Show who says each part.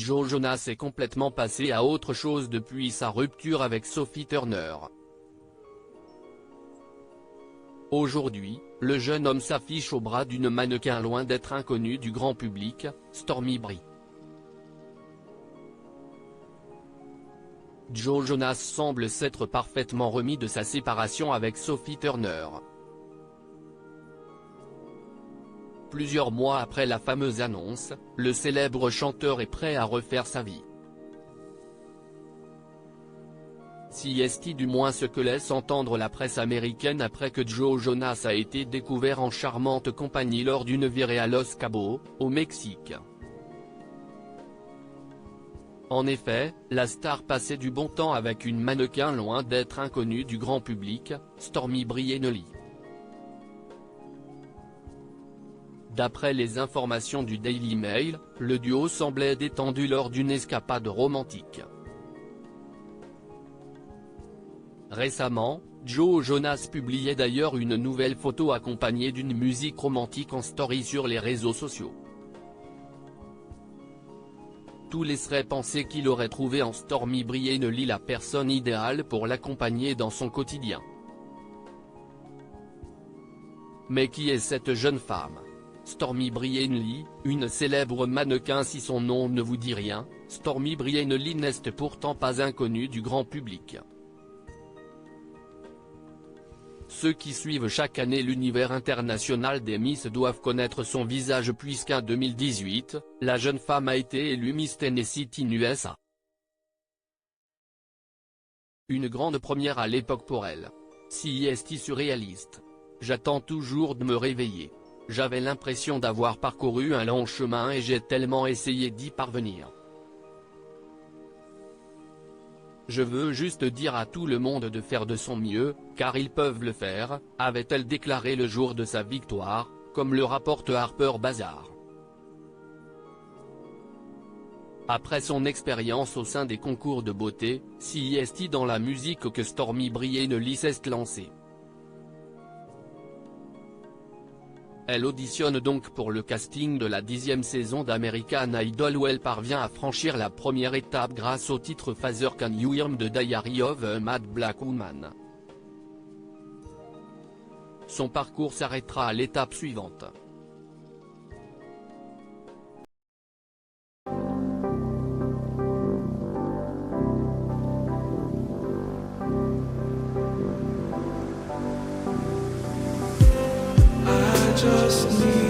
Speaker 1: Joe Jonas est complètement passé à autre chose depuis sa rupture avec Sophie Turner. Aujourd'hui, le jeune homme s'affiche au bras d'une mannequin loin d'être inconnue du grand public, Stormy Brie. Joe Jonas semble s'être parfaitement remis de sa séparation avec Sophie Turner. Plusieurs mois après la fameuse annonce, le célèbre chanteur est prêt à refaire sa vie. Si est du moins ce que laisse entendre la presse américaine après que Joe Jonas a été découvert en charmante compagnie lors d'une virée à Los Cabos, au Mexique. En effet, la star passait du bon temps avec une mannequin loin d'être inconnue du grand public, Stormy Brianelli. D'après les informations du Daily Mail, le duo semblait détendu lors d'une escapade romantique. Récemment, Joe Jonas publiait d'ailleurs une nouvelle photo accompagnée d'une musique romantique en story sur les réseaux sociaux. Tout laisserait penser qu'il aurait trouvé en Stormy Brianelli la personne idéale pour l'accompagner dans son quotidien. Mais qui est cette jeune femme ? Stormy Brianelli, une célèbre mannequin. Si son nom ne vous dit rien, Stormy Brianelli n'est pourtant pas inconnue du grand public. Ceux qui suivent chaque année l'univers international des Miss doivent connaître son visage puisqu'en 2018, la jeune femme a été élue Miss Tennessee Teen USA. Une grande première à l'époque pour elle. Si est surréaliste. J'attends toujours de me réveiller. J'avais l'impression d'avoir parcouru un long chemin et j'ai tellement essayé d'y parvenir. Je veux juste dire à tout le monde de faire de son mieux, car ils peuvent le faire, avait-elle déclaré le jour de sa victoire, comme le rapporte Harper Bazaar. Après son expérience au sein des concours de beauté, si est dans la musique que Stormy Brianelli s'est lancée. Elle auditionne donc pour le casting de la 10e saison d'American Idol où elle parvient à franchir la première étape grâce au titre Father Can You Hear Me de Diary of a Mad Black Woman. Son parcours s'arrêtera à l'étape suivante.
Speaker 2: Just need